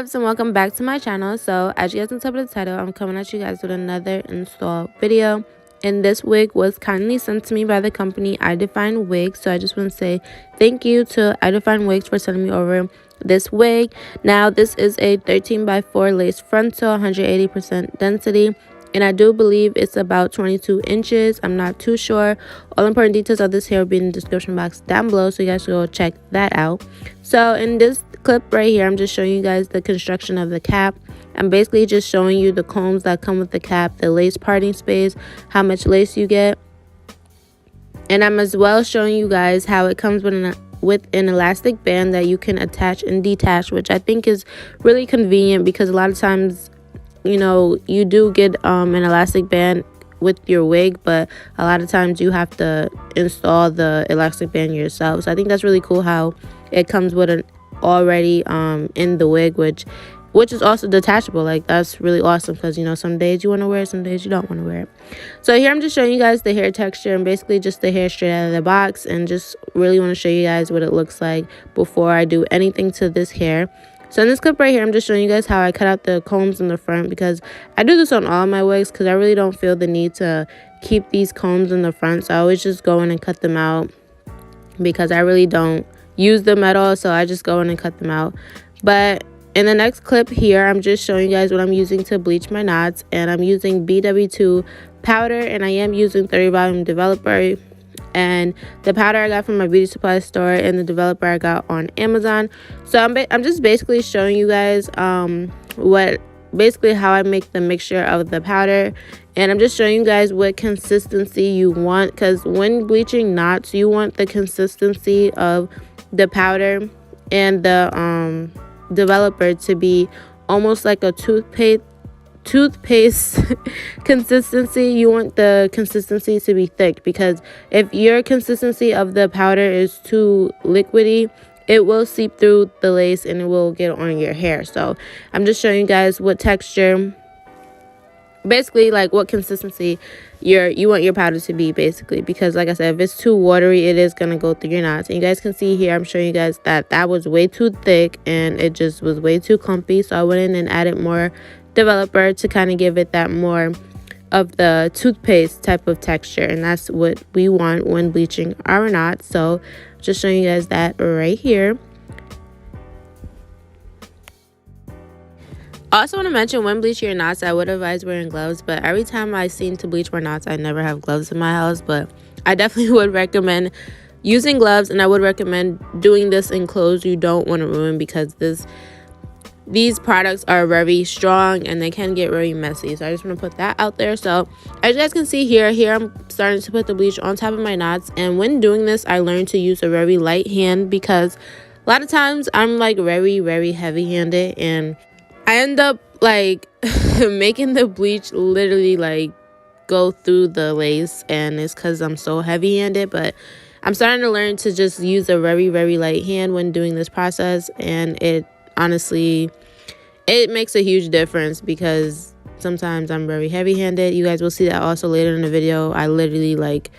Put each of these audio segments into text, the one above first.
loves, and welcome back to my channel. So as you guys can tell by the title, I'm coming at you guys with another install video, and this wig was kindly sent to me by the company I Define Wigs. So I just want to say thank you to I Define Wigs for sending me over this wig. Now this is a 13x4 lace frontal, 180% density, and I do believe it's about 22 inches. I'm not too sure. All important details of this hair will be in the description box down below, so you guys should go check that out. So in this clip right here, I'm just showing you guys the construction of the cap. I'm basically just showing you the combs that come with the cap, the lace parting space, how much lace you get, and I'm as well showing you guys how it comes with an elastic band that you can attach and detach, which I think is really convenient because a lot of times, you know, you do get an elastic band with your wig, but a lot of times you have to install the elastic band yourself. So I think that's really cool how it comes with an already in the wig, which is also detachable. Like, that's really awesome because, you know, some days you want to wear it, some days you don't want to wear it. So here I'm just showing you guys the hair texture and basically just the hair straight out of the box, and just really want to show you guys what it looks like before I do anything to this hair. So in this clip right here, I'm just showing you guys how I cut out the combs in the front, because I do this on all of my wigs because I really don't feel the need to keep these combs in the front. So I always just go in and cut them out because I really don't use them at all. So I just go in and cut them out. But in the next clip here, I'm just showing you guys what I'm using to bleach my knots, and I'm using BW2 powder, and I am using 30 volume developer. And the powder I got from my beauty supply store, and the developer I got on Amazon. So I'm just basically showing you guys how I make the mixture of the powder, and I'm just showing you guys what consistency you want, because when bleaching knots, you want the consistency of the powder and the developer to be almost like a toothpaste consistency. You want the consistency to be thick, because if your consistency of the powder is too liquidy, it will seep through the lace and it will get on your hair. So I'm just showing you guys what texture, basically like what consistency you want your powder to be, basically, because like I said, if it's too watery, it is going to go through your knots. And you guys can see here, I'm showing you guys that was way too thick and it just was way too clumpy. So I went in and added more developer to kind of give it that more of the toothpaste type of texture, and that's what we want when bleaching our knots. So just showing you guys that right here. I also want to mention, when bleaching your knots, I would advise wearing gloves, but every time I seem to bleach my knots, I never have gloves in my house. But I definitely would recommend using gloves, and I would recommend doing this in clothes you don't want to ruin, because these products are very strong and they can get very messy. So I just want to put that out there. So as you guys can see here I'm starting to put the bleach on top of my knots, and when doing this, I learned to use a very light hand, because a lot of times I'm like very heavy handed, and I end up like making the bleach literally like go through the lace, and it's because I'm so heavy handed. But I'm starting to learn to just use a very light hand when doing this process, and it honestly, it makes a huge difference, because sometimes I'm very heavy handed. You guys will see that also later in the video. I literally like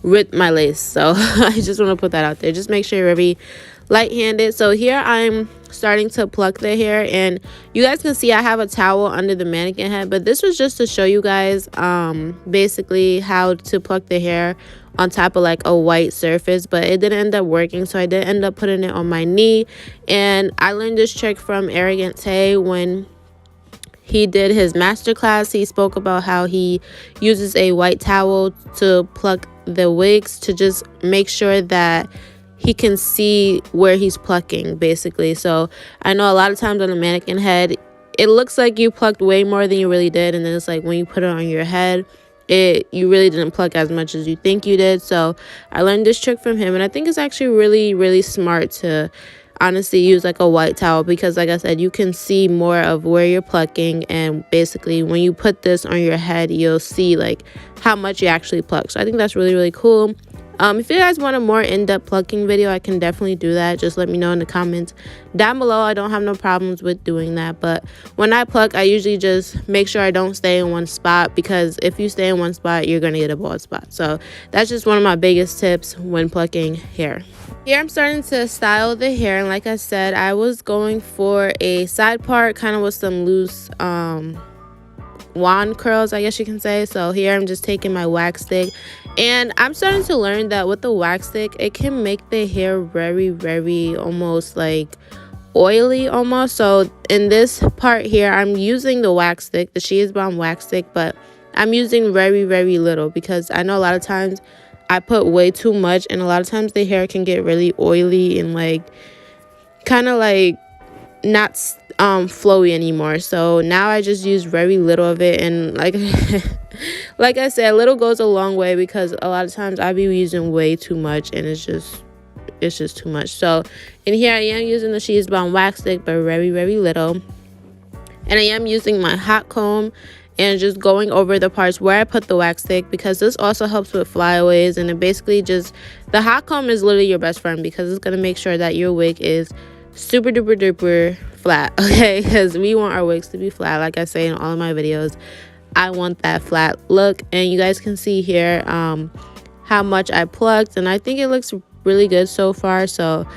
rip my lace. So I just want to put that out there. Just make sure you're very light handed. So here I'm starting to pluck the hair, and you guys can see I have a towel under the mannequin head, but this was just to show you guys basically how to pluck the hair on top of like a white surface, but it didn't end up working. So I did end up putting it on my knee, and I learned this trick from Arrogant Tay when he did his masterclass. He spoke about how he uses a white towel to pluck the wigs, to just make sure that he can see where he's plucking, basically. So I know a lot of times on the mannequin head, it looks like you plucked way more than you really did, and then it's like when you put it on your head, you really didn't pluck as much as you think you did. So I learned this trick from him, and I think it's actually really smart to honestly use like a white towel, because like I said, you can see more of where you're plucking, and basically when you put this on your head, you'll see like how much you actually pluck. So I think that's really cool. If you guys want a more in-depth plucking video, I can definitely do that. Just let me know in the comments down below. I don't have no problems with doing that. But when I pluck, I usually just make sure I don't stay in one spot, because if you stay in one spot, you're going to get a bald spot. So that's just one of my biggest tips when plucking hair. Here I'm starting to style the hair, and like I said, I was going for a side part kind of with some loose wand curls, I guess you can say. So here I'm just taking my wax stick, and I'm starting to learn that with the wax stick it can make the hair very almost like oily almost. So in this part here I'm using the wax stick, the She Is Bomb wax stick, but I'm using very little because I know a lot of times I put way too much, and a lot of times the hair can get really oily and like kind of like not flowy anymore. So now I just use very little of it, and like like I said, little goes a long way because a lot of times I be using way too much, and it's just too much. So in here I am using the She Is Bomb wax stick, but very little, and I am using my hot comb and just going over the parts where I put the wax stick, because this also helps with flyaways. And it basically just, the hot comb is literally your best friend because it's going to make sure that your wig is super duper flat, okay? Because we want our wigs to be flat. Like I say in all of my videos, I want that flat look, and you guys can see here how much I plucked, and I think it looks really good so far. So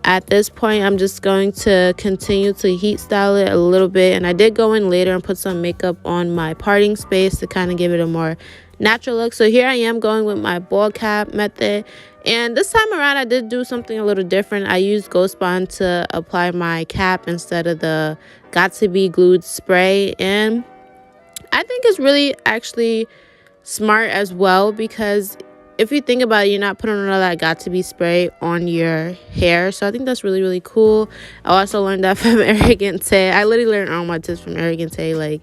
at this point I'm just going to continue to heat style it a little bit, and I did go in later and put some makeup on my parting space to kind of give it a more natural look. So here I am going with my ball cap method, and this time around I did do something a little different. I used Ghost Bond to apply my cap instead of the Got To Be Glued spray, and I think it's really actually smart as well, because if you think about it, you're not putting all that Got To Be spray on your hair. So I think that's really cool. I also learned that from Arrogant Tay. I literally learned all my tips from Arrogant Tay. Like,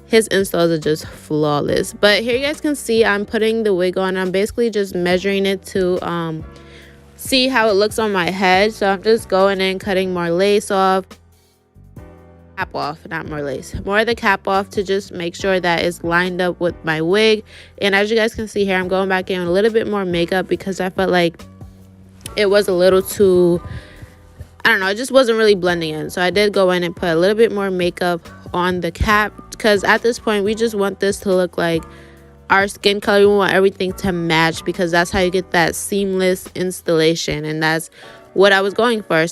his installs are just flawless. But here you guys can see I'm putting the wig on. I'm basically just measuring it to see how it looks on my head. So I'm just going in, cutting more lace off. Cap off, not more lace, more of the cap off, to just make sure that it's lined up with my wig. And as you guys can see here, I'm going back in a little bit more makeup because I felt like it was a little too, I don't know, it just wasn't really blending in. So I did go in and put a little bit more makeup on the cap, because at this point we just want this to look like our skin color. We want everything to match, because that's how you get that seamless installation, and that's what I was going for.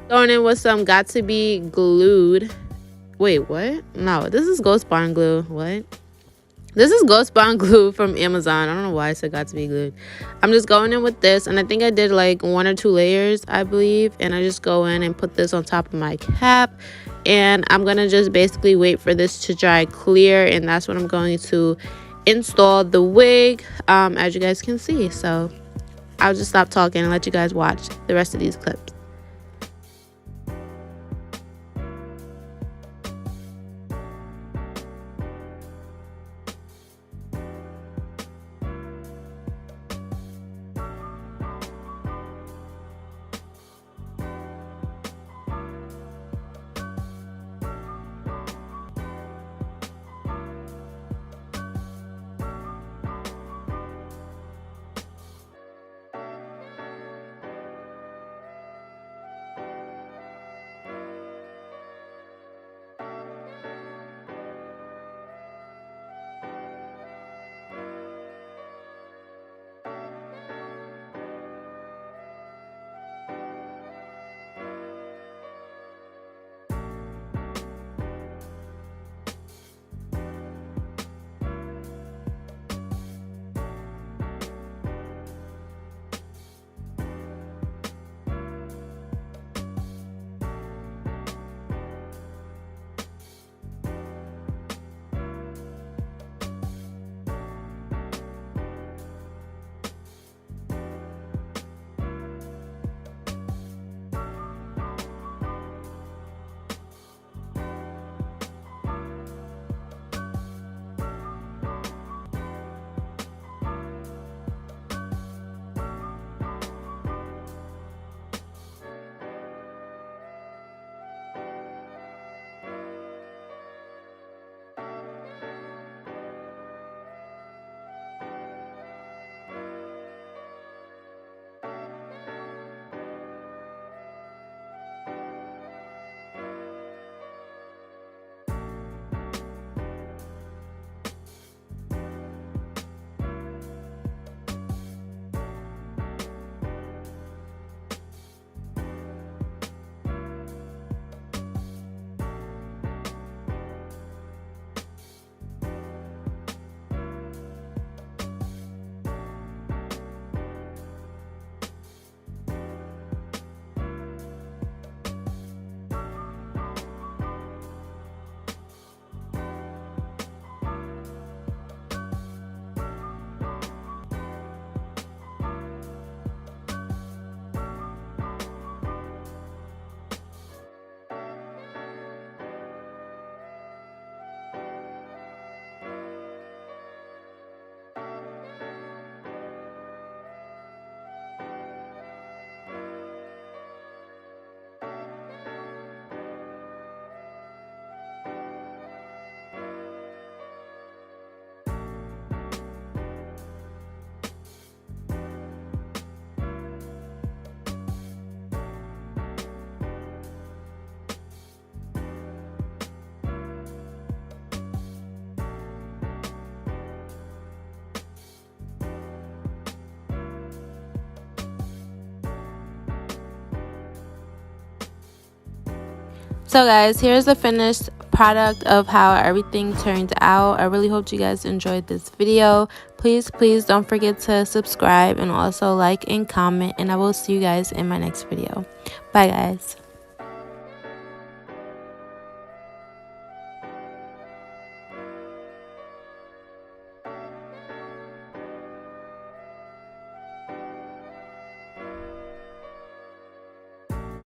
Going in with some Got To Be Glued. Wait, what? No, this is Ghost Bond glue. What? This is Ghost Bond glue from Amazon. I don't know why I said Got To Be Glued. I'm just going in with this, and I think I did like 1 or 2 layers, I believe. And I just go in and put this on top of my cap, and I'm gonna just basically wait for this to dry clear, and that's when I'm going to install the wig, as you guys can see. So I'll just stop talking and let you guys watch the rest of these clips. So guys, here's the finished product of how everything turned out. I really hope you guys enjoyed this video. Please don't forget to subscribe and also like and comment, and I will see you guys in my next video. Bye guys.